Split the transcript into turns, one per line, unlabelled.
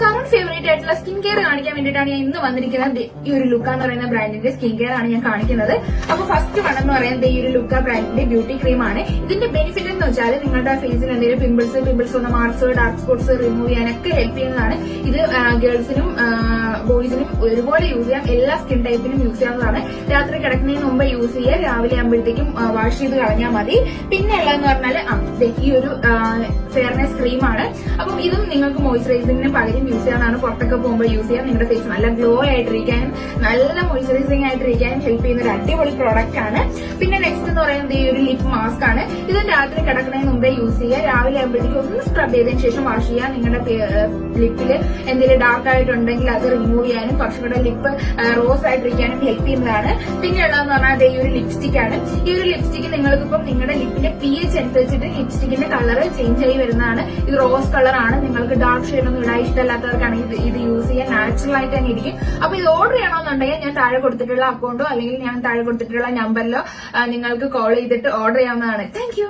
Current favourite ആയിട്ടുള്ള skin care കാണിക്കാൻ വേണ്ടിയിട്ടാണ് ഞാൻ ഇന്ന് വന്നിരിക്കുന്നത്. ഈ ഒരു ലുക്ക എന്ന് പറയുന്ന ബ്രാൻഡിന്റെ സ്കിൻ കെയർ ആണ് ഞാൻ കാണിക്കുന്നത്. അപ്പൊ ഫസ്റ്റ് വൺ എന്ന് പറയുന്നത് ഈ ഒരു ലുക്ക ബ്രാൻഡിന്റെ ബ്യൂട്ടി ക്രീം ആണ്. ഇതിന്റെ ബെനിഫിറ്റ് എന്ന് വെച്ചാൽ നിങ്ങളുടെ ഫേസിൽ എന്തെങ്കിലും പിമ്പിൾസ് വന്ന മാർക്സ്, ഡാർക്ക് സ്പോട്ട്സ് റിമൂവ് ചെയ്യാനൊക്കെ ഹെൽപ്പ് ചെയ്യുന്നതാണ്. ഇത് ഗേൾസിനും ബോയ്സിനും ഒരുപോലെ യൂസ് ചെയ്യാം. എല്ലാ സ്കിൻ ടൈപ്പിനും യൂസ് ചെയ്യാവുന്നതാണ്. രാത്രി കിടക്കുന്നതിന് മുമ്പ് യൂസ് ചെയ്യുക. രാവിലെ ആകുമ്പോഴത്തേക്കും വാഷ് ചെയ്ത് കളഞ്ഞാൽ മതി. പിന്നെ ഉള്ളതെന്ന് പറഞ്ഞാൽ ഈ ഒരു ഫെയർനെസ് ക്രീമാണ്. അപ്പം ഇതും നിങ്ങൾക്ക് മോയ്സ്ചറൈസിംഗിന് പകരം യൂസ് ചെയ്യാവുന്നതാണ്. പുറത്തൊക്കെ പോകുമ്പോൾ യൂസ് ചെയ്യാം. നിങ്ങളുടെ ഫേസ് നല്ല ഗ്ലോ ആയിട്ടിരിക്കാനും നല്ല മോയ്സ്ചറൈസിംഗ് ആയിട്ടിരിക്കാനും ഹെൽപ്പ് ചെയ്യുന്ന ഒരു അടിപൊളി പ്രോഡക്റ്റ് ആണ്. പിന്നെ നെക്സ്റ്റ് എന്ന് പറയുന്നത് ഈ ഒരു ലിപ് മാസ്ക് ആണ്. ഇത് രാത്രി കിടക്കുന്നതിന് മുമ്പേ യൂസ് ചെയ്യുക. രാവിലെ ആകുമ്പോഴത്തേക്കും ഒന്ന് സ്ക്രബ് ചെയ്തതിനു ശേഷം വാഷ് ചെയ്യുക. നിങ്ങളുടെ ലിപ്പിൽ എന്തെങ്കിലും ഡാർക്ക് ആയിട്ടുണ്ടെങ്കിൽ അത് റിമൂവ് ചെയ്യാനും കുറച്ചുകൂടെ ലിപ്പ് റോസ് ആയിട്ടിരിക്കാനും ഹെൽപ്പ് ചെയ്യുന്നതാണ്. പിന്നെ ഉള്ളതെന്ന് പറഞ്ഞാൽ ഈ ഒരു ലിപ്സ്റ്റിക് ആണ്. ഈ ഒരു ലിപ്സ്റ്റിക് നിങ്ങൾക്കിപ്പം നിങ്ങളുടെ ലിപ്പിന്റെ pH അനുസരിച്ചിട്ട് ലിപ്സ്റ്റിക്കിന്റെ കളർ ചേഞ്ച് ആയി വരുന്നതാണ്. ഇത് റോസ് കളർ ആണ്. നിങ്ങൾക്ക് ഡാർക്ക് ഷെയ്ഡ് ഒന്നും ഇടാൻ ഇഷ്ടമല്ലാത്തവർക്കാണെങ്കിൽ ഇത് യൂസ് ചെയ്യാൻ നാച്ചുറൽ ആയിട്ട് തന്നെ ഇരിക്കും. അപ്പൊ ഇത് ഓർഡർ ചെയ്യണമെന്നുണ്ടെങ്കിൽ ഞാൻ താഴെ കൊടുത്തിട്ടുള്ള അക്കൗണ്ടോ അല്ലെങ്കിൽ ഞാൻ താഴെ കൊടുത്തിട്ടുള്ള നമ്പറിലോ നിങ്ങൾക്ക് കോൾ ചെയ്തിട്ട് ഓർഡർ ചെയ്യാവുന്നതാണ്. Thank you.